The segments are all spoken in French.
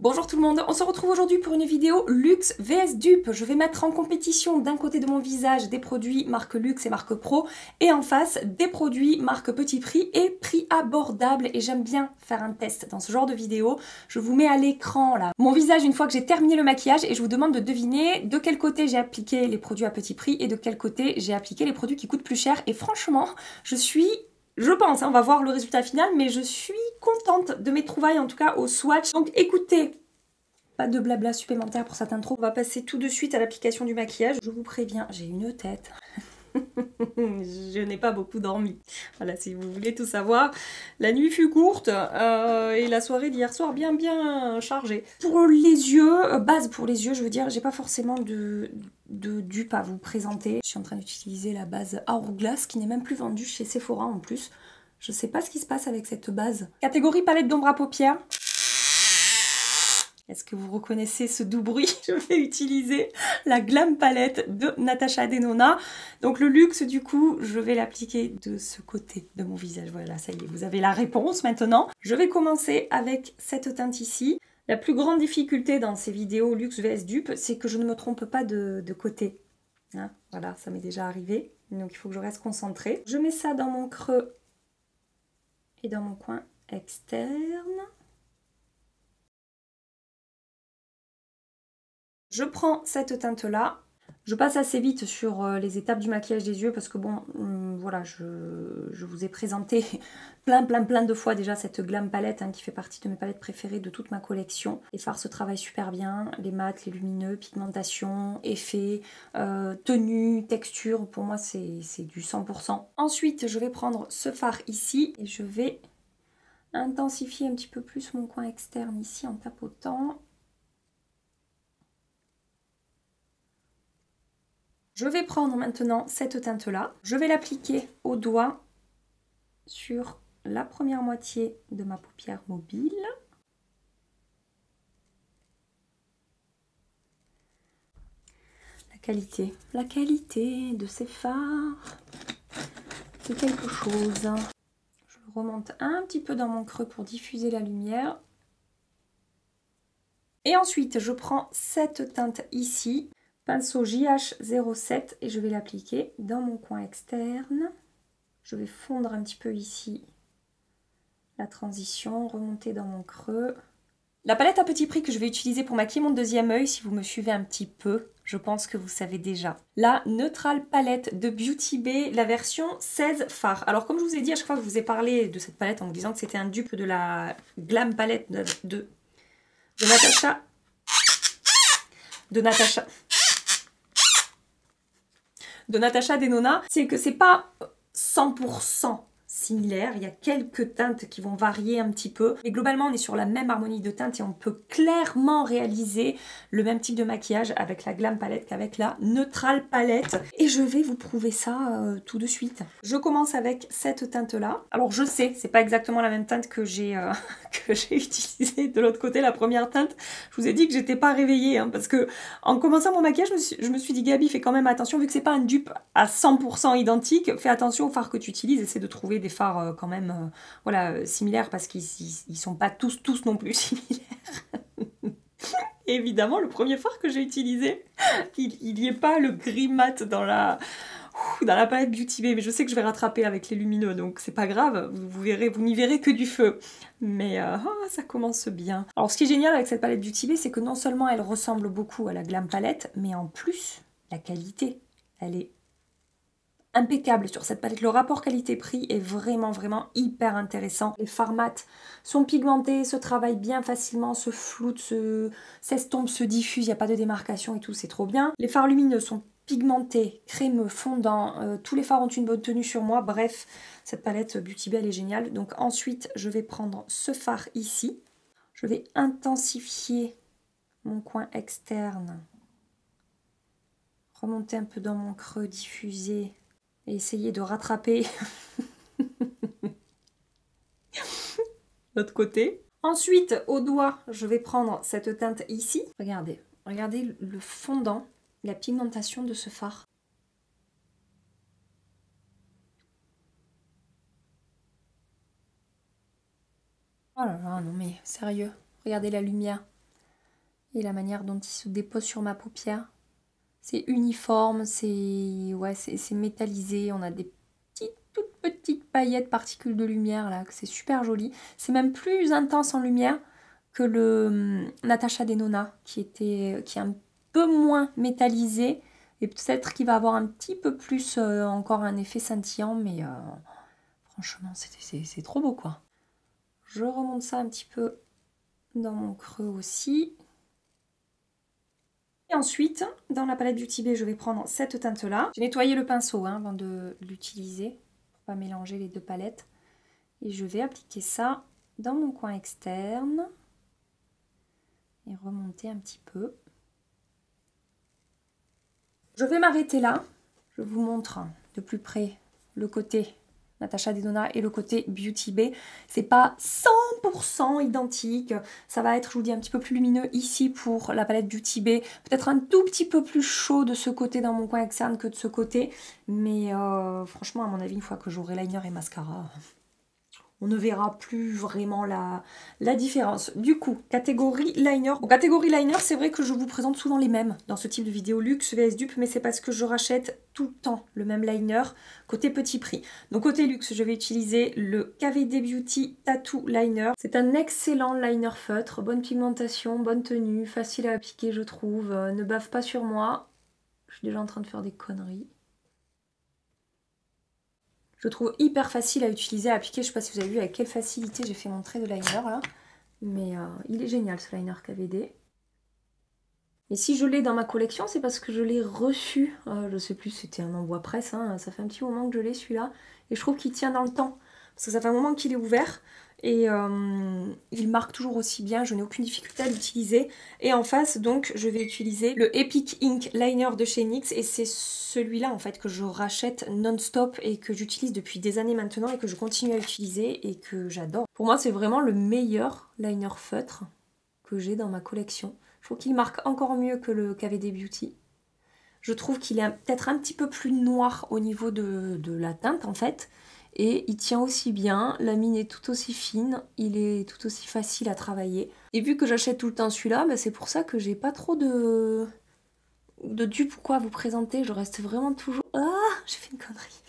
Bonjour tout le monde, on se retrouve aujourd'hui pour une vidéo luxe vs dupe. Je vais mettre en compétition d'un côté de mon visage des produits marque luxe et marque pro et en face des produits marque petit prix et prix abordable. Et j'aime bien faire un test dans ce genre de vidéo. Je vous mets à l'écran là mon visage une fois que j'ai terminé le maquillage et je vous demande de deviner de quel côté j'ai appliqué les produits à petit prix et de quel côté j'ai appliqué les produits qui coûtent plus cher. Et franchement, je pense, on va voir le résultat final, mais je suis contente de mes trouvailles, en tout cas au swatch. Donc écoutez, pas de blabla supplémentaire pour cette intro. On va passer tout de suite à l'application du maquillage. Je vous préviens, j'ai une tête. Je n'ai pas beaucoup dormi. Voilà, si vous voulez tout savoir. La nuit fut courte et la soirée d'hier soir bien chargée. Pour les yeux, base pour les yeux, je veux dire, j'ai pas forcément de dupe à vous présenter. Je suis en train d'utiliser la base Hourglass qui n'est même plus vendue chez Sephora en plus. Je sais pas ce qui se passe avec cette base. Catégorie palette d'ombre à paupières. Est-ce que vous reconnaissez ce doux bruit? Je vais utiliser la Glam Palette de Natasha Denona. Donc le luxe, du coup, je vais l'appliquer de ce côté de mon visage. Voilà, ça y est, vous avez la réponse maintenant. Je vais commencer avec cette teinte ici. La plus grande difficulté dans ces vidéos luxe vs dupe, c'est que je ne me trompe pas de côté. Hein, voilà, ça m'est déjà arrivé. Donc il faut que je reste concentrée. Je mets ça dans mon creux et dans mon coin externe. Je prends cette teinte-là. Je passe assez vite sur les étapes du maquillage des yeux parce que bon, voilà, je vous ai présenté plein de fois déjà cette Glam Palette hein, qui fait partie de mes palettes préférées de toute ma collection. Les fards se travaillent super bien, les mats, les lumineux, pigmentation, effet, tenue, texture, pour moi c'est du 100%. Ensuite, je vais prendre ce fard ici et je vais intensifier un petit peu plus mon coin externe ici en tapotant. Je vais prendre maintenant cette teinte-là. Je vais l'appliquer au doigt sur la première moitié de ma paupière mobile. La qualité de ces fards, c'est quelque chose. Je remonte un petit peu dans mon creux pour diffuser la lumière. Et ensuite, je prends cette teinte ici. Pinceau JH07 et je vais l'appliquer dans mon coin externe. Je vais fondre un petit peu ici la transition, remonter dans mon creux. La palette à petit prix que je vais utiliser pour maquiller mon deuxième œil, si vous me suivez un petit peu, je pense que vous savez déjà. La Neutral Palette de Beauty Bay, la version 16 Fard. Alors comme je vous ai dit à chaque fois que je vous ai parlé de cette palette en vous disant que c'était un dupe de la Glam Palette de Natasha Denona, c'est que c'est pas 100% similaire, il y a quelques teintes qui vont varier un petit peu, mais globalement on est sur la même harmonie de teintes et on peut clairement réaliser le même type de maquillage avec la Glam Palette qu'avec la Neutral Palette. Et je vais vous prouver ça tout de suite. Je commence avec cette teinte là. Alors je sais, c'est pas exactement la même teinte que j'ai utilisée de l'autre côté, la première teinte. Je vous ai dit que j'étais pas réveillée, hein, parce que en commençant mon maquillage, je me suis dit Gabi, fais quand même attention, vu que c'est pas un dupe à 100% identique, fais attention aux fards que tu utilises, essaie de trouver des fards quand même voilà, similaires parce qu'ils sont pas tous non plus similaires. Évidemment, le premier fard que j'ai utilisé, il n'y est pas le gris mat dans la palette Beauty Bay, mais je sais que je vais rattraper avec les lumineux, donc c'est pas grave, vous n'y verrez que du feu. Mais ça commence bien. Alors ce qui est génial avec cette palette Beauty Bay, c'est que non seulement elle ressemble beaucoup à la Glam Palette, mais en plus, la qualité, elle est impeccable sur cette palette. Le rapport qualité-prix est vraiment hyper intéressant. Les fards mat sont pigmentés, se travaillent bien facilement, se floutent, s'estompent, se diffusent, il n'y a pas de démarcation et tout, c'est trop bien. Les fards lumineux sont pigmentés, crémeux, fondants, tous les fards ont une bonne tenue sur moi. Bref, cette palette Beauty Bay elle est géniale. Donc ensuite, je vais prendre ce fard ici. Je vais intensifier mon coin externe, remonter un peu dans mon creux, diffuser et essayer de rattraper l'autre côté. Ensuite, au doigt, je vais prendre cette teinte ici. Regardez le fondant, la pigmentation de ce fard. Oh là là, non mais sérieux, regardez la lumière. Et la manière dont il se dépose sur ma paupière. C'est uniforme, c'est métallisé. On a des toutes petites paillettes, particules de lumière là, c'est super joli. C'est même plus intense en lumière que le Natasha Denona qui est un peu moins métallisé et peut-être qu'il va avoir un petit peu plus encore un effet scintillant, mais franchement c'est trop beau quoi. Je remonte ça un petit peu dans mon creux aussi. Et ensuite, dans la palette Beauty Bay, je vais prendre cette teinte-là. J'ai nettoyé le pinceau avant de l'utiliser, pour pas mélanger les deux palettes. Et je vais appliquer ça dans mon coin externe. Et remonter un petit peu. Je vais m'arrêter là. Je vous montre de plus près le côté Natasha Denona et le côté Beauty Bay. C'est pas 100% identique. Ça va être, je vous dis, un petit peu plus lumineux ici pour la palette Beauty Bay. Peut-être un tout petit peu plus chaud de ce côté dans mon coin externe que de ce côté. Mais franchement, à mon avis, une fois que j'aurai liner et mascara, on ne verra plus vraiment la différence. Du coup, catégorie liner. Bon, catégorie liner, c'est vrai que je vous présente souvent les mêmes dans ce type de vidéo luxe vs dupe, mais c'est parce que je rachète tout le temps le même liner côté petit prix. Donc côté luxe, je vais utiliser le KVD Beauty Tattoo Liner. C'est un excellent liner feutre, bonne pigmentation, bonne tenue, facile à appliquer je trouve, ne bave pas sur moi. Je suis déjà en train de faire des conneries. Je le trouve hyper facile à utiliser, à appliquer. Je ne sais pas si vous avez vu avec quelle facilité j'ai fait mon trait de liner là. Mais il est génial ce liner KVD. Et si je l'ai dans ma collection, c'est parce que je l'ai reçu. Je sais plus, c'était un envoi presse. Hein. Ça fait un petit moment que je l'ai celui-là. Et je trouve qu'il tient dans le temps. Parce que ça fait un moment qu'il est ouvert. Et il marque toujours aussi bien, je n'ai aucune difficulté à l'utiliser. Et en face, donc, je vais utiliser le Epic Ink Liner de chez NYX. Et c'est celui-là, en fait, que je rachète non-stop et que j'utilise depuis des années maintenant et que je continue à utiliser et que j'adore. Pour moi, c'est vraiment le meilleur liner feutre que j'ai dans ma collection. Je trouve qu'il marque encore mieux que le KVD Beauty. Je trouve qu'il est peut-être un petit peu plus noir au niveau de la teinte, en fait. Et il tient aussi bien, la mine est tout aussi fine, il est tout aussi facile à travailler. Et vu que j'achète tout le temps celui-là, bah c'est pour ça que j'ai pas trop de dupes ou quoi à vous présenter. Je reste vraiment toujours... Ah, j'ai fait une connerie.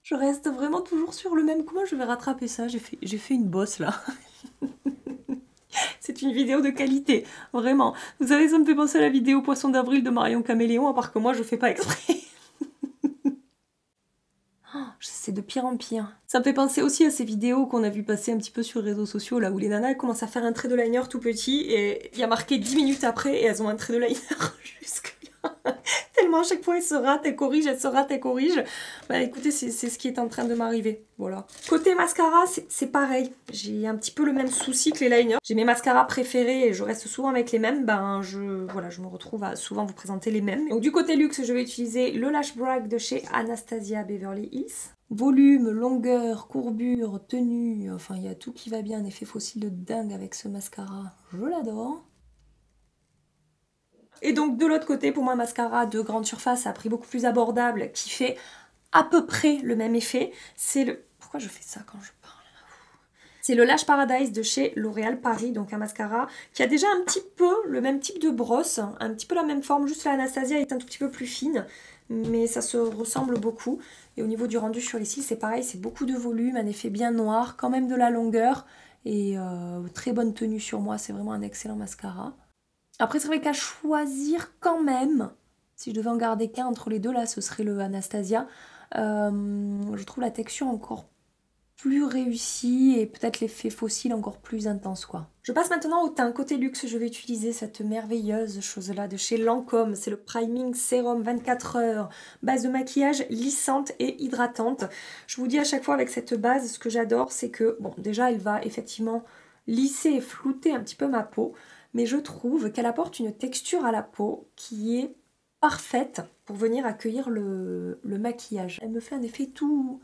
Je reste vraiment toujours sur le même... Comment je vais rattraper ça? J'ai fait une bosse là. C'est une vidéo de qualité, vraiment. Vous savez, ça me fait penser à la vidéo Poisson d'avril de Marion Caméléon, à part que moi je fais pas exprès. C'est de pire en pire. Ça me fait penser aussi à ces vidéos qu'on a vu passer un petit peu sur les réseaux sociaux, là où les nanas commencent à faire un trait de liner tout petit et il y a marqué 10 minutes après et elles ont un trait de liner jusque là. Tellement à chaque fois elles se ratent, elles corrigent, elles se ratent, elles corrigent. Bah écoutez, c'est ce qui est en train de m'arriver. Voilà. Côté mascara, c'est pareil. J'ai un petit peu le même souci que les liners. J'ai mes mascaras préférés et je reste souvent avec les mêmes. Ben je me retrouve à souvent vous présenter les mêmes. Donc du côté luxe, je vais utiliser le Lash Brag de chez Anastasia Beverly Hills. Volume, longueur, courbure, tenue, enfin il y a tout qui va bien, un effet fossile de dingue avec ce mascara, je l'adore. Et donc de l'autre côté, pour moi, mascara de grande surface à prix beaucoup plus abordable, qui fait à peu près le même effet, c'est le... Pourquoi je fais ça quand je parle? C'est le Lash Paradise de chez L'Oréal Paris, donc un mascara qui a déjà un petit peu le même type de brosse, un petit peu la même forme, juste la Anastasia est un tout petit peu plus fine, mais ça se ressemble beaucoup. Et au niveau du rendu sur les cils, c'est pareil, c'est beaucoup de volume, un effet bien noir, quand même de la longueur, et très bonne tenue sur moi, c'est vraiment un excellent mascara. Après, c'est vrai qu'à choisir quand même, si je devais en garder qu'un entre les deux, là, ce serait le Anastasia. Je trouve la texture encore plus réussi et peut-être l'effet fossile encore plus intense quoi. Je passe maintenant au teint. Côté luxe, je vais utiliser cette merveilleuse chose là de chez Lancôme. C'est le Priming Sérum 24 heures, base de maquillage lissante et hydratante. Je vous dis à chaque fois avec cette base, ce que j'adore c'est que, bon déjà elle va effectivement lisser et flouter un petit peu ma peau, mais je trouve qu'elle apporte une texture à la peau qui est parfaite pour venir accueillir le maquillage. Elle me fait un effet tout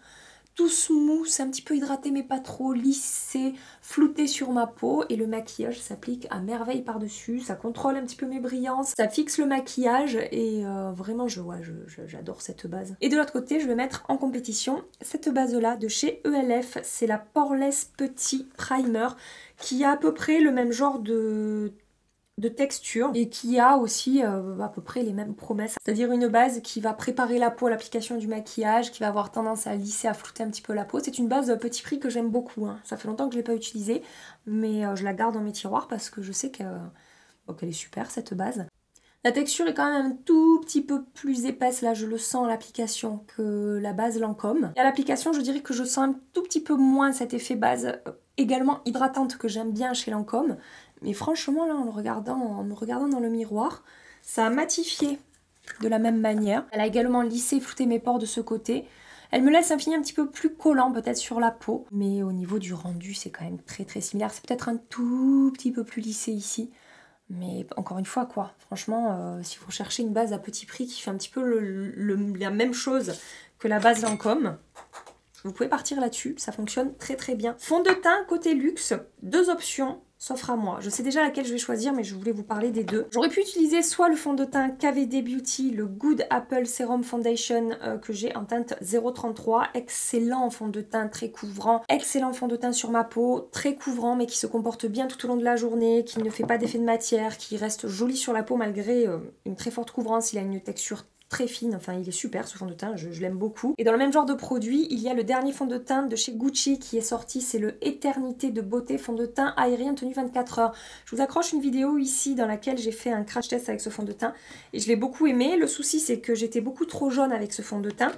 smooth, un petit peu hydraté mais pas trop, lissé, flouté sur ma peau et le maquillage s'applique à merveille par-dessus, ça contrôle un petit peu mes brillances, ça fixe le maquillage et vraiment j'adore cette base. Et de l'autre côté je vais mettre en compétition cette base là de chez ELF, c'est la Poreless Petit Primer qui a à peu près le même genre de de texture et qui a aussi à peu près les mêmes promesses. C'est-à-dire une base qui va préparer la peau à l'application du maquillage, qui va avoir tendance à lisser, à flouter un petit peu la peau. C'est une base petit prix que j'aime beaucoup, hein. Ça fait longtemps que je ne l'ai pas utilisée, mais je la garde dans mes tiroirs parce que je sais qu'elle est super cette base. La texture est quand même un tout petit peu plus épaisse, là je le sens à l'application, que la base Lancôme. Et à l'application je dirais que je sens un tout petit peu moins cet effet base également hydratante que j'aime bien chez Lancôme. Mais franchement là en me regardant dans le miroir, ça a matifié de la même manière. Elle a également lissé et flouté mes pores de ce côté. Elle me laisse un fini un petit peu plus collant peut-être sur la peau. Mais au niveau du rendu c'est quand même très très similaire. C'est peut-être un tout petit peu plus lissé ici. Mais encore une fois quoi, franchement, si vous cherchez une base à petit prix qui fait un petit peu la même chose que la base Lancôme, vous pouvez partir là-dessus, ça fonctionne très très bien. Fond de teint côté luxe, 2 options s'offrent à moi. Je sais déjà laquelle je vais choisir, mais je voulais vous parler des deux. J'aurais pu utiliser soit le fond de teint KVD Beauty, le Good Apple Serum Foundation que j'ai en teinte 033. Excellent fond de teint, très couvrant. Excellent fond de teint sur ma peau, très couvrant, mais qui se comporte bien tout au long de la journée, qui ne fait pas d'effet de matière, qui reste joli sur la peau malgré une très forte couvrance. Il a une texture très fine, enfin il est super ce fond de teint, je l'aime beaucoup. Et dans le même genre de produit, il y a le dernier fond de teint de chez Gucci qui est sorti, c'est le Éternité de Beauté fond de teint aérien tenue 24 heures. Je vous accroche une vidéo ici dans laquelle j'ai fait un crash test avec ce fond de teint et je l'ai beaucoup aimé. Le souci c'est que j'étais beaucoup trop jaune avec ce fond de teint,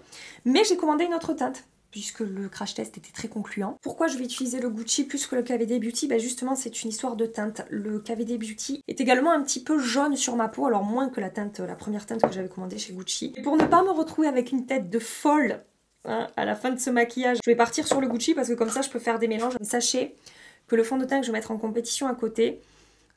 mais j'ai commandé une autre teinte puisque le crash test était très concluant. Pourquoi je vais utiliser le Gucci plus que le KVD Beauty? Ben justement, c'est une histoire de teinte. Le KVD Beauty est également un petit peu jaune sur ma peau, alors moins que la première teinte que j'avais commandée chez Gucci. Et pour ne pas me retrouver avec une tête de folle à la fin de ce maquillage, je vais partir sur le Gucci parce que comme ça, je peux faire des mélanges. Mais sachez que le fond de teint que je vais mettre en compétition à côté,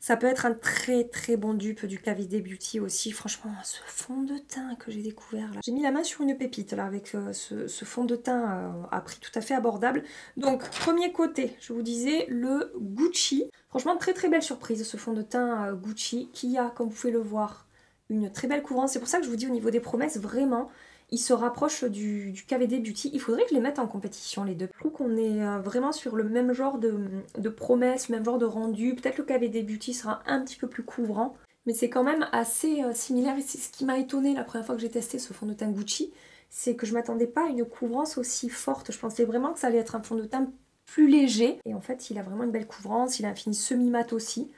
ça peut être un très très bon dupe du KVD Beauty aussi. Franchement, ce fond de teint que j'ai découvert là. J'ai mis la main sur une pépite là avec ce fond de teint à prix tout à fait abordable. Donc, premier côté, je vous disais le Gucci. Franchement, très très belle surprise ce fond de teint Gucci qui a, comme vous pouvez le voir, une très belle couvrance. C'est pour ça que je vous dis au niveau des promesses, vraiment, il se rapproche du KVD Beauty. Il faudrait que je les mette en compétition les deux. Je trouve qu'on est vraiment sur le même genre de promesses, le même genre de rendu. Peut-être le KVD Beauty sera un petit peu plus couvrant. Mais c'est quand même assez similaire. Et c'est ce qui m'a étonnée la première fois que j'ai testé ce fond de teint Gucci. C'est que je m'attendais pas à une couvrance aussi forte. Je pensais vraiment que ça allait être un fond de teint plus léger. Et en fait, il a vraiment une belle couvrance. Il a un fini semi-mat aussi.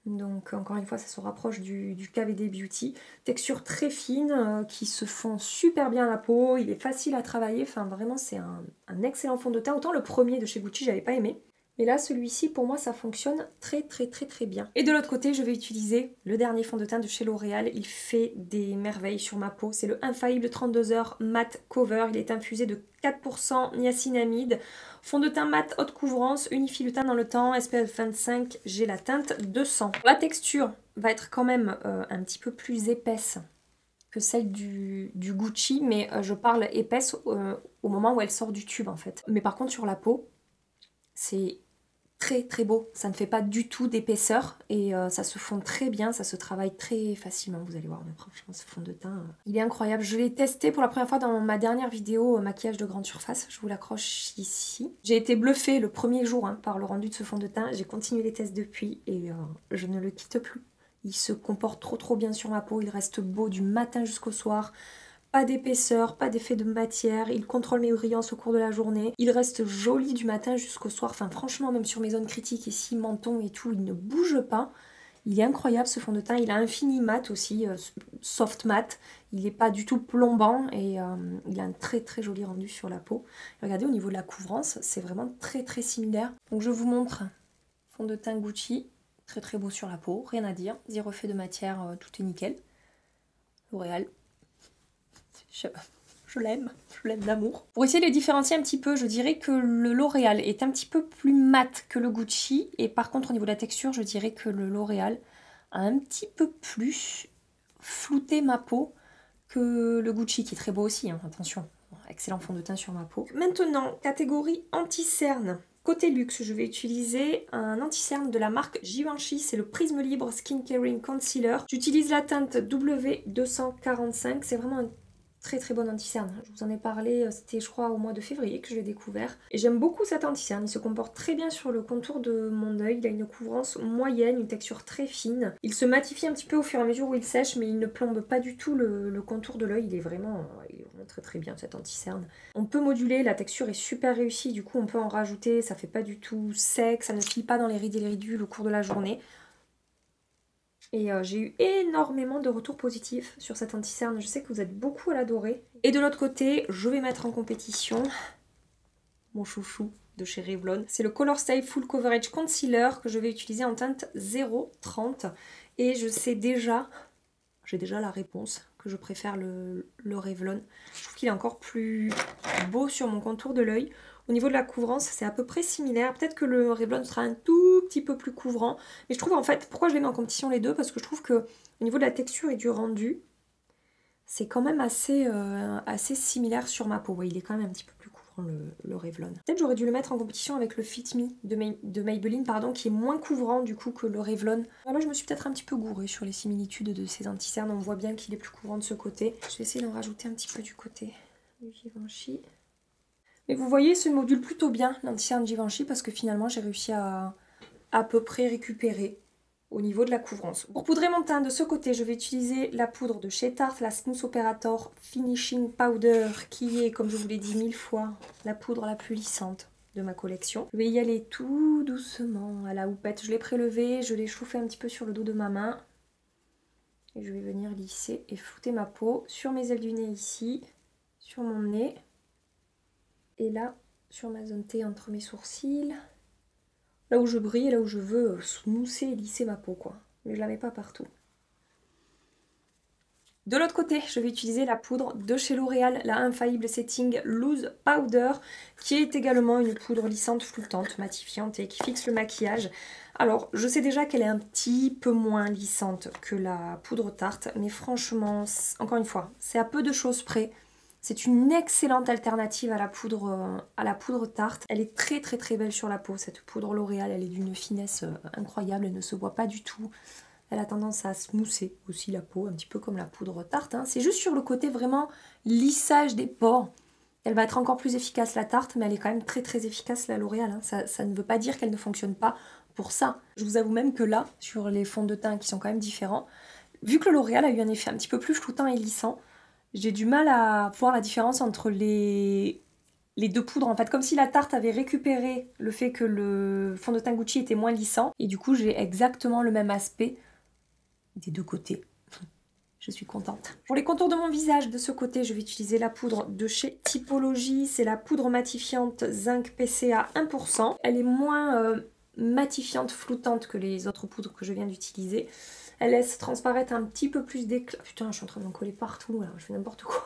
Donc encore une fois ça se rapproche du KVD Beauty. Texture très fine qui se fond super bien à la peau, il est facile à travailler, enfin vraiment c'est un excellent fond de teint. Autant le premier de chez Gucci j'avais pas aimé, mais là celui-ci pour moi ça fonctionne très très très très bien. Et de l'autre côté je vais utiliser le dernier fond de teint de chez L'Oréal, il fait des merveilles sur ma peau. C'est le Infaillible 32 heures Matte Cover, il est infusé de 4% niacinamide. Fond de teint mat, haute couvrance, unifie le teint dans le temps, SPF 25, j'ai la teinte 200. La texture va être quand même un petit peu plus épaisse que celle du Gucci, mais je parle épaisse au moment où elle sort du tube en fait. Mais par contre sur la peau, c'est très très beau, ça ne fait pas du tout d'épaisseur et ça se fond très bien, ça se travaille très facilement, vous allez voir, mais franchement ce fond de teint, il est incroyable. Je l'ai testé pour la première fois dans ma dernière vidéo maquillage de grande surface, je vous l'accroche ici. J'ai été bluffée le premier jour par le rendu de ce fond de teint, j'ai continué les tests depuis et je ne le quitte plus. Il se comporte trop bien sur ma peau, il reste beau du matin jusqu'au soir. Pas d'épaisseur, pas d'effet de matière, il contrôle mes brillances au cours de la journée. Il reste joli du matin jusqu'au soir. Enfin franchement, même sur mes zones critiques ici, menton et tout, il ne bouge pas. Il est incroyable ce fond de teint. Il a un fini mat aussi, soft mat. Il n'est pas du tout plombant et il a un très très joli rendu sur la peau. Et regardez au niveau de la couvrance, c'est vraiment très très similaire. Donc je vous montre fond de teint Gucci. Très très beau sur la peau, rien à dire. Zéro effet de matière, tout est nickel. L'Oréal. Je l'aime d'amour. Pour essayer de les différencier un petit peu, je dirais que le L'Oréal est un petit peu plus mat que le Gucci. Et par contre, au niveau de la texture, je dirais que le L'Oréal a un petit peu plus flouté ma peau que le Gucci, qui est très beau aussi, hein, attention. Excellent fond de teint sur ma peau. Maintenant, catégorie anti-cerne. Côté luxe, je vais utiliser un anti-cerne de la marque Givenchy, c'est le Prisme Libre Skin Caring Concealer. J'utilise la teinte W245, c'est vraiment un Très très bon anti-cerne. Je vous en ai parlé, c'était je crois au mois de février que je l'ai découvert. Et j'aime beaucoup cet anti-cerne, il se comporte très bien sur le contour de mon œil. Il a une couvrance moyenne, une texture très fine. Il se matifie un petit peu au fur et à mesure où il sèche, mais il ne plombe pas du tout le contour de l'œil. Il est vraiment très très bien cet anti-cerne. On peut moduler, la texture est super réussie, du coup on peut en rajouter, ça fait pas du tout sec, ça ne file pas dans les rides et les ridules au cours de la journée. Et j'ai eu énormément de retours positifs sur cet anti-cerne. Je sais que vous êtes beaucoup à l'adorer. Et de l'autre côté, je vais mettre en compétition mon chouchou de chez Revlon. C'est le Color Style Full Coverage Concealer que je vais utiliser en teinte 030. Et je sais déjà, j'ai déjà la réponse, que je préfère le Revlon. Je trouve qu'il est encore plus beau sur mon contour de l'œil. Au niveau de la couvrance, c'est à peu près similaire. Peut-être que le Revlon sera un tout petit peu plus couvrant. Mais je trouve en fait, pourquoi je les mets en compétition les deux? Parce que je trouve que au niveau de la texture et du rendu, c'est quand même assez similaire sur ma peau. Ouais, il est quand même un petit peu plus couvrant le Revlon. Peut-être j'aurais dû le mettre en compétition avec le Fit Me de Maybelline, pardon, qui est moins couvrant du coup que le Revlon. Alors là, je me suis peut-être un petit peu gourée sur les similitudes de ces anti-cernes. On voit bien qu'il est plus couvrant de ce côté. Je vais essayer d'en rajouter un petit peu du côté du Givenchy. Mais vous voyez, ce module plutôt bien l'anti-cerne Givenchy parce que finalement j'ai réussi à peu près récupérer au niveau de la couvrance. Pour poudrer mon teint de ce côté, je vais utiliser la poudre de chez Tarte, la Smooth Operator Finishing Powder, qui est, comme je vous l'ai dit 1000 fois, la poudre la plus lissante de ma collection. Je vais y aller tout doucement à la houppette. Je l'ai prélevé, je l'ai chauffé un petit peu sur le dos de ma main. Et je vais venir lisser et flouter ma peau sur mes ailes du nez ici, sur mon nez. Et là, sur ma zone T entre mes sourcils, là où je brille, là où je veux smousser et lisser ma peau, quoi. Mais je la mets pas partout. De l'autre côté, je vais utiliser la poudre de chez L'Oréal, la Infaillible Setting Loose Powder, qui est également une poudre lissante, flottante, matifiante et qui fixe le maquillage. Alors, je sais déjà qu'elle est un petit peu moins lissante que la poudre Tarte, mais franchement, encore une fois, c'est à peu de choses près. C'est une excellente alternative à la poudre Tarte. Elle est très très très belle sur la peau, cette poudre L'Oréal. Elle est d'une finesse incroyable, elle ne se voit pas du tout. Elle a tendance à smousser aussi la peau, un petit peu comme la poudre Tarte. Hein. C'est juste sur le côté vraiment lissage des pores. Elle va être encore plus efficace la Tarte, mais elle est quand même très très efficace la L'Oréal. Hein. Ça ne veut pas dire qu'elle ne fonctionne pas pour ça. Je vous avoue même que là, sur les fonds de teint qui sont quand même différents, vu que le L'Oréal a eu un effet un petit peu plus floutant et lissant, j'ai du mal à voir la différence entre les deux poudres. En fait, comme si la Tarte avait récupéré le fait que le fond de teint Gucci était moins lissant. Et du coup, j'ai exactement le même aspect des deux côtés. Je suis contente. Pour les contours de mon visage, de ce côté, je vais utiliser la poudre de chez Typologie. C'est la poudre matifiante Zinc PCA 1%. Elle est moins matifiante, floutante que les autres poudres que je viens d'utiliser. Elle laisse transparaître un petit peu plus d'éclat. Putain, je suis en train d'en coller partout, là. Je fais n'importe quoi.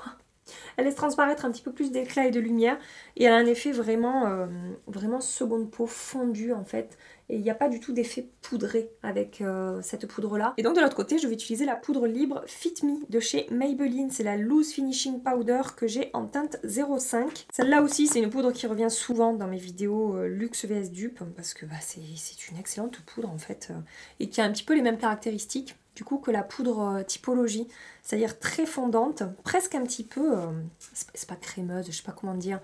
Elle laisse transparaître un petit peu plus d'éclat et de lumière. Et elle a un effet vraiment, vraiment seconde peau fondue, en fait. Et il n'y a pas du tout d'effet poudré avec cette poudre-là. Et donc de l'autre côté, je vais utiliser la poudre libre Fit Me de chez Maybelline. C'est la Loose Finishing Powder que j'ai en teinte 05. Celle-là aussi, c'est une poudre qui revient souvent dans mes vidéos luxe vs dupe. Parce que bah, c'est une excellente poudre, en fait. Et qui a un petit peu les mêmes caractéristiques du coup que la poudre Typologie, c'est-à-dire très fondante, presque un petit peu, c'est pas crémeuse, je sais pas comment dire,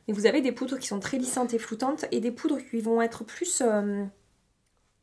mais vous avez des poudres qui sont très lissantes et floutantes et des poudres qui vont être plus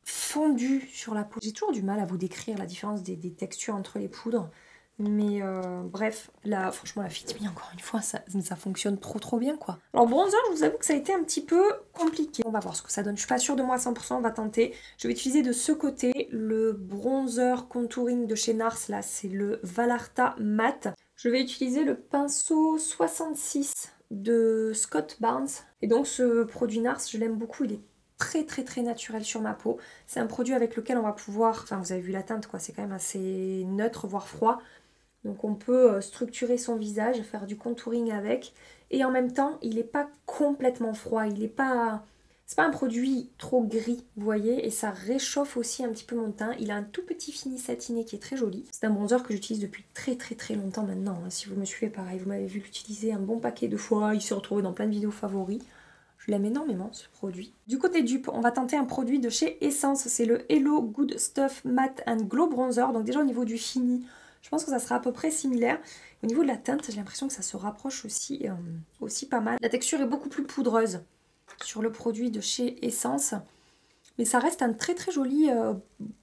fondues sur la peau. J'ai toujours du mal à vous décrire la différence des textures entre les poudres, mais bref, là, franchement la Fit Me, encore une fois, ça fonctionne trop bien quoi. Alors bronzer, je vous avoue que ça a été un petit peu compliqué. On va voir ce que ça donne, je suis pas sûre de moi à 100%, on va tenter. Je vais utiliser de ce côté le bronzer contouring de chez NARS, là c'est le Valarta Matte. Je vais utiliser le pinceau 66 de Scott Barnes. Et donc ce produit NARS, je l'aime beaucoup, il est très naturel sur ma peau. C'est un produit avec lequel on va pouvoir, enfin vous avez vu la teinte quoi, c'est quand même assez neutre voire froid. Donc on peut structurer son visage, faire du contouring avec. Et en même temps, il n'est pas complètement froid. Il n'est pas... C'est pas un produit trop gris, vous voyez. Et ça réchauffe aussi un petit peu mon teint. Il a un tout petit fini satiné qui est très joli. C'est un bronzer que j'utilise depuis très longtemps maintenant. Hein. Si vous me suivez pareil, vous m'avez vu l'utiliser un bon paquet de fois. Il s'est retrouvé dans plein de vidéos favoris. Je l'aime énormément ce produit. Du côté dupe, on va tenter un produit de chez Essence. C'est le Hello Good Stuff Matte and Glow Bronzer. Donc déjà au niveau du fini, Je pense que ça sera à peu près similaire. Au niveau de la teinte, j'ai l'impression que ça se rapproche aussi, aussi pas mal. La texture est beaucoup plus poudreuse sur le produit de chez Essence. Mais ça reste un très très joli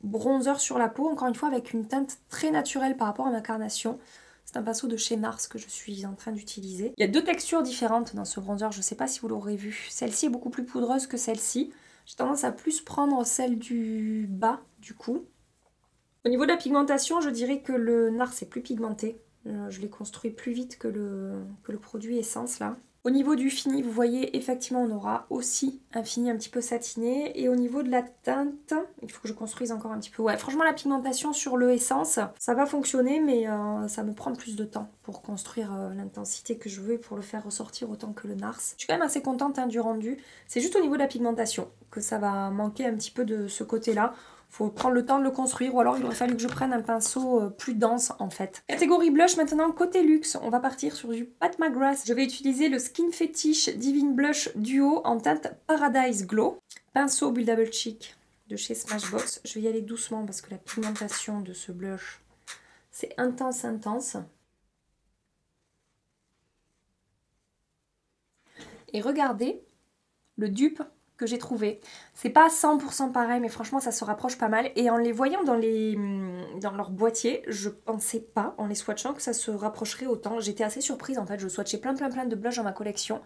bronzer sur la peau, encore une fois avec une teinte très naturelle par rapport à ma carnation. C'est un pinceau de chez Nars que je suis en train d'utiliser. Il y a deux textures différentes dans ce bronzer, je ne sais pas si vous l'aurez vu. Celle-ci est beaucoup plus poudreuse que celle-ci. J'ai tendance à plus prendre celle du bas du coup. Au niveau de la pigmentation, je dirais que le Nars est plus pigmenté. Je l'ai construit plus vite que le produit Essence là. Au niveau du fini, vous voyez, effectivement, on aura aussi un fini un petit peu satiné. Et au niveau de la teinte, il faut que je construise encore un petit peu. Ouais, franchement, la pigmentation sur le Essence, ça va fonctionner, mais ça me prend plus de temps pour construire l'intensité que je veux et pour le faire ressortir autant que le Nars. Je suis quand même assez contente du rendu. C'est juste au niveau de la pigmentation que ça va manquer un petit peu de ce côté-là. Faut prendre le temps de le construire ou alors il aurait fallu que je prenne un pinceau plus dense en fait. Catégorie blush maintenant, côté luxe, on va partir sur du Pat McGrath. Je vais utiliser le Skin Fetish Divine Blush Duo en teinte Paradise Glow. Pinceau Build Double Cheek de chez Smashbox. Je vais y aller doucement parce que la pigmentation de ce blush, c'est intense, intense. Et regardez le dupe que j'ai trouvé. C'est pas 100% pareil, mais franchement ça se rapproche pas mal. Et en les voyant dans leur boîtier, je pensais pas, en les swatchant, que ça se rapprocherait autant. J'étais assez surprise en fait, je swatchais plein de blushs dans ma collection.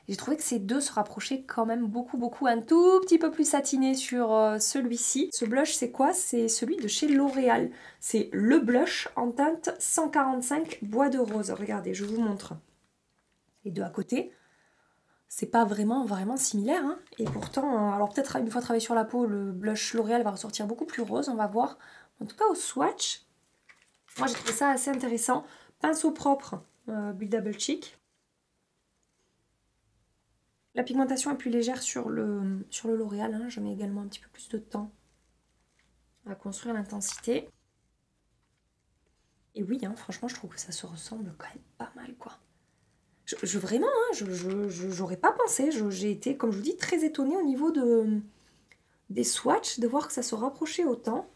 J'ai trouvé que ces deux se rapprochaient quand même beaucoup, un tout petit peu plus satiné sur celui-ci. Ce blush c'est quoi? C'est celui de chez L'Oréal. C'est le blush en teinte 145 bois de rose. Regardez, je vous montre les deux à côté. C'est pas vraiment similaire, hein. Et pourtant, alors peut-être une fois travaillé sur la peau, le blush L'Oréal va ressortir beaucoup plus rose, on va voir. En tout cas au swatch, moi j'ai trouvé ça assez intéressant. Pinceau propre, Build Double Cheek. La pigmentation est plus légère sur le L'Oréal, hein. Je mets également un petit peu plus de temps à construire l'intensité. Et oui, hein, franchement je trouve que ça se ressemble quand même pas mal quoi. Vraiment, hein, j'aurais pas pensé. J'ai été, comme je vous dis, très étonnée au niveau des swatchs, de voir que ça se rapprochait autant.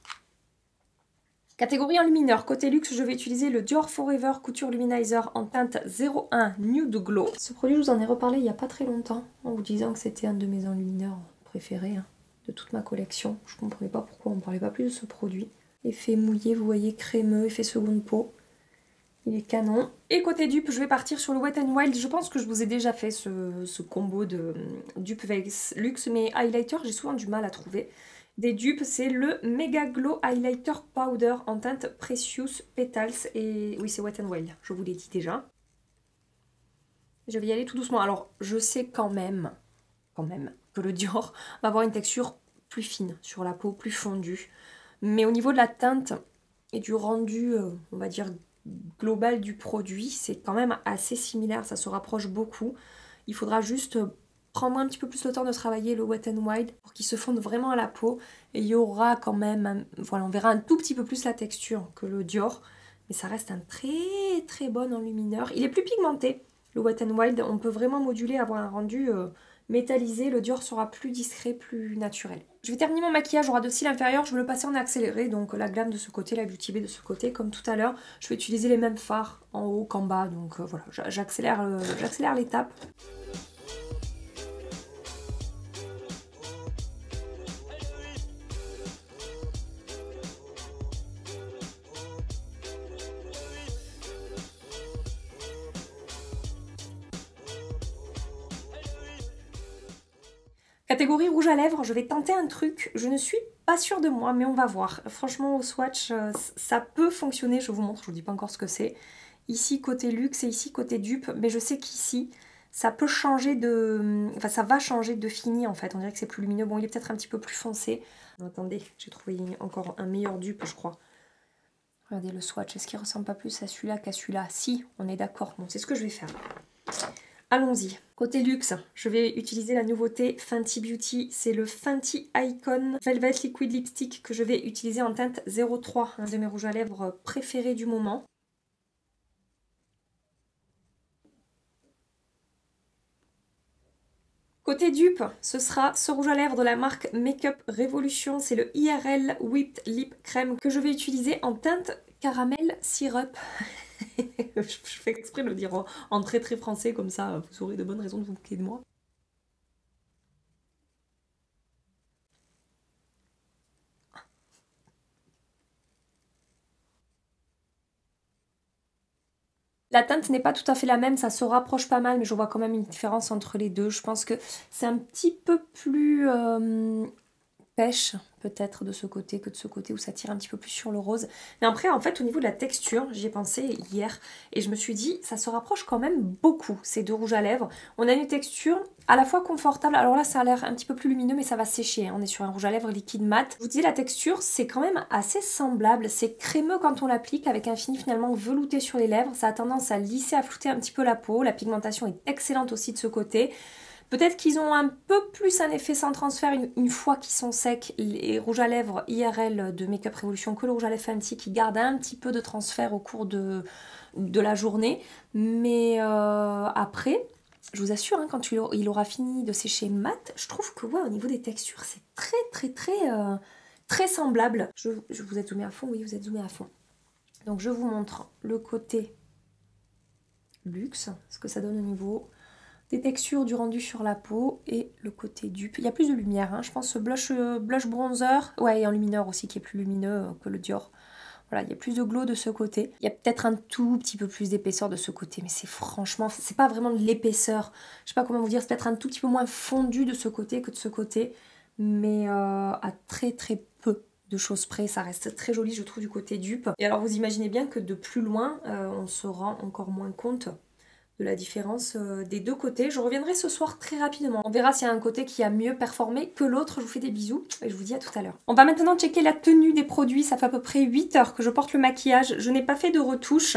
Catégorie enlumineur. Côté luxe, je vais utiliser le Dior Forever Couture Luminizer en teinte 01 Nude Glow. Ce produit, je vous en ai reparlé il n'y a pas très longtemps, en vous disant que c'était un de mes enlumineurs préférés hein, de toute ma collection. Je ne comprenais pas pourquoi on ne parlait pas plus de ce produit. Effet mouillé, vous voyez, crémeux, effet seconde peau. Il est canon. Et côté dupe, je vais partir sur le Wet n Wild. Je pense que je vous ai déjà fait ce combo de dupe Vex Luxe, mais highlighter, j'ai souvent du mal à trouver. Des dupes, c'est le Mega Glow Highlighter Powder en teinte Precious Petals. Et oui, c'est Wet n Wild, je vous l'ai dit déjà. Je vais y aller tout doucement. Alors, je sais quand même que le Dior va avoir une texture plus fine sur la peau, plus fondue. Mais au niveau de la teinte et du rendu, on va dire global du produit, c'est quand même assez similaire, ça se rapproche beaucoup. Il faudra juste prendre un petit peu plus le temps de travailler le Wet n Wild pour qu'il se fonde vraiment à la peau. Et il y aura quand même, voilà, on verra un tout petit peu plus la texture que le Dior. Mais ça reste un très bon enlumineur. Il est plus pigmenté, le Wet n Wild. On peut vraiment moduler, avoir un rendu métallisé. Le Dior sera plus discret, plus naturel. Je vais terminer mon maquillage au ras de cils inférieur. Je vais le passer en accéléré. Donc la Glam de ce côté, la Beauty Bay de ce côté. Comme tout à l'heure, je vais utiliser les mêmes fards en haut qu'en bas. Donc voilà, j'accélère l'étape. Catégorie rouge à lèvres, je vais tenter un truc, je ne suis pas sûre de moi, mais on va voir. Franchement, au swatch, ça peut fonctionner, je vous montre, je vous dis pas encore ce que c'est. Ici, côté luxe et ici, côté dupe, mais je sais qu'ici, ça peut changer de... Enfin, ça va changer de fini, en fait. On dirait que c'est plus lumineux. Bon, il est peut-être un petit peu plus foncé. Attendez, j'ai trouvé encore un meilleur dupe, je crois. Regardez le swatch, est-ce qu'il ressemble pas plus à celui-là qu'à celui-là? Si, on est d'accord. Bon, c'est ce que je vais faire. Allons-y. Côté luxe, je vais utiliser la nouveauté Fenty Beauty. C'est le Fenty Icon Velvet Liquid Lipstick que je vais utiliser en teinte 03, un de mes rouges à lèvres préférés du moment. Côté dupe, ce sera ce rouge à lèvres de la marque Makeup Revolution. C'est le IRL Whipped Lip Cream que je vais utiliser en teinte caramel syrup. Je fais exprès de le dire en très très français, comme ça vous aurez de bonnes raisons de vous moquer de moi. La teinte n'est pas tout à fait la même, ça se rapproche pas mal, mais je vois quand même une différence entre les deux. Je pense que c'est un petit peu plus pêche peut-être de ce côté que de ce côté, où ça tire un petit peu plus sur le rose. Mais après, en fait, au niveau de la texture, j'y ai pensé hier et je me suis dit, ça se rapproche quand même beaucoup, ces deux rouges à lèvres. On a une texture à la fois confortable, alors là ça a l'air un petit peu plus lumineux mais ça va sécher, hein. On est sur un rouge à lèvres liquide mat. Je vous dis, la texture c'est quand même assez semblable, c'est crémeux quand on l'applique avec un fini finalement velouté sur les lèvres, ça a tendance à lisser, à flouter un petit peu la peau, la pigmentation est excellente aussi de ce côté. Peut-être qu'ils ont un peu plus un effet sans transfert une fois qu'ils sont secs, les rouges à lèvres IRL de Makeup Revolution, que le rouge à lèvres Fenty qui garde un petit peu de transfert au cours de la journée. Mais après, je vous assure, hein, quand il aura fini de sécher mat, je trouve que ouais, au niveau des textures, c'est très semblable. Vous êtes zoomé à fond? Oui, vous êtes zoomé à fond. Donc je vous montre le côté luxe, ce que ça donne au niveau des textures, du rendu sur la peau et le côté dupe. Il y a plus de lumière, hein. Je pense ce blush bronzer, ouais, et en lumineur aussi qui est plus lumineux que le Dior. Voilà, il y a plus de glow de ce côté. Il y a peut-être un tout petit peu plus d'épaisseur de ce côté, mais c'est franchement, c'est pas vraiment de l'épaisseur. Je sais pas comment vous dire, c'est peut-être un tout petit peu moins fondu de ce côté que de ce côté, mais à très peu de choses près, ça reste très joli je trouve du côté dupe. Et alors vous imaginez bien que de plus loin, on se rend encore moins compte de la différence des deux côtés. Je reviendrai ce soir très rapidement. On verra s'il y a un côté qui a mieux performé que l'autre. Je vous fais des bisous et je vous dis à tout à l'heure. On va maintenant checker la tenue des produits. Ça fait à peu près 8 heures que je porte le maquillage. Je n'ai pas fait de retouche.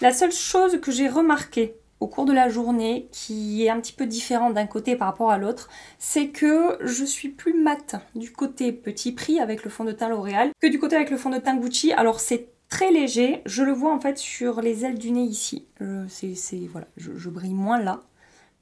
La seule chose que j'ai remarqué au cours de la journée, qui est un petit peu différent d'un côté par rapport à l'autre, c'est que je suis plus mat du côté Petit Prix avec le fond de teint L'Oréal que du côté avec le fond de teint Gucci. Alors c'est très léger, je le vois en fait sur les ailes du nez ici, voilà, je brille moins là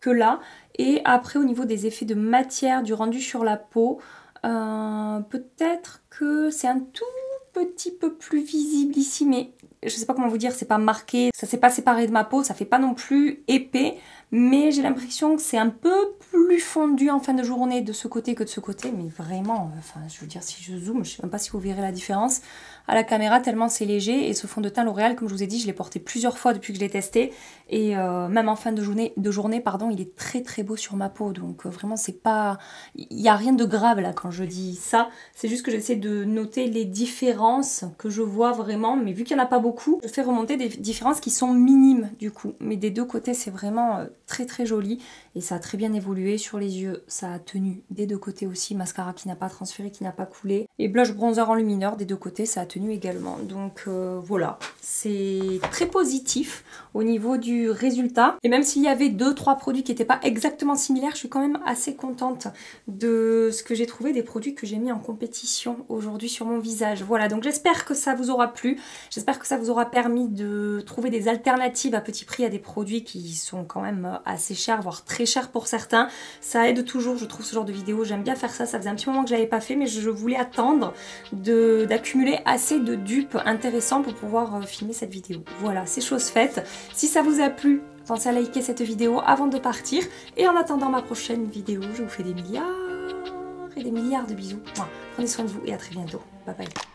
que là, et après au niveau des effets de matière, du rendu sur la peau, peut-être que c'est un tout petit peu plus visible ici, mais je sais pas comment vous dire, c'est pas marqué, ça s'est pas séparé de ma peau, ça fait pas non plus épais, mais j'ai l'impression que c'est un peu plus fondu en fin de journée de ce côté que de ce côté, mais vraiment, enfin je veux dire, si je zoome, je sais même pas si vous verrez la différence à la caméra tellement c'est léger. Et ce fond de teint L'Oréal, comme je vous ai dit, je l'ai porté plusieurs fois depuis que je l'ai testé, et même en fin de journée, il est très beau sur ma peau, donc vraiment c'est pas, il n'y a rien de grave là quand je dis ça, c'est juste que j'essaie de noter les différences que je vois vraiment, mais vu qu'il n'y en a pas beaucoup, je fais remonter des différences qui sont minimes du coup, mais des deux côtés c'est vraiment très joli, et ça a très bien évolué. Sur les yeux ça a tenu des deux côtés aussi, mascara qui n'a pas transféré, qui n'a pas coulé, et blush bronzer en lumineur des deux côtés ça a tenu également. Donc voilà, c'est très positif au niveau du résultat, et même s'il y avait 2-3 produits qui n'étaient pas exactement similaires, je suis quand même assez contente de ce que j'ai trouvé, des produits que j'ai mis en compétition aujourd'hui sur mon visage. Voilà, donc j'espère que ça vous aura plu, j'espère que ça vous aura permis de trouver des alternatives à petit prix à des produits qui sont quand même assez chers, voire très chers pour certains. Ça aide toujours, je trouve, ce genre de vidéo, j'aime bien faire ça, ça faisait un petit moment que je l'avais pas fait, mais je voulais attendre d'accumuler assez de dupes intéressants pour pouvoir filmer cette vidéo. Voilà, c'est chose faite. Si ça vous a plu, pensez à liker cette vidéo avant de partir, et en attendant ma prochaine vidéo, je vous fais des milliards et des milliards de bisous. Prenez soin de vous et à très bientôt. Bye bye.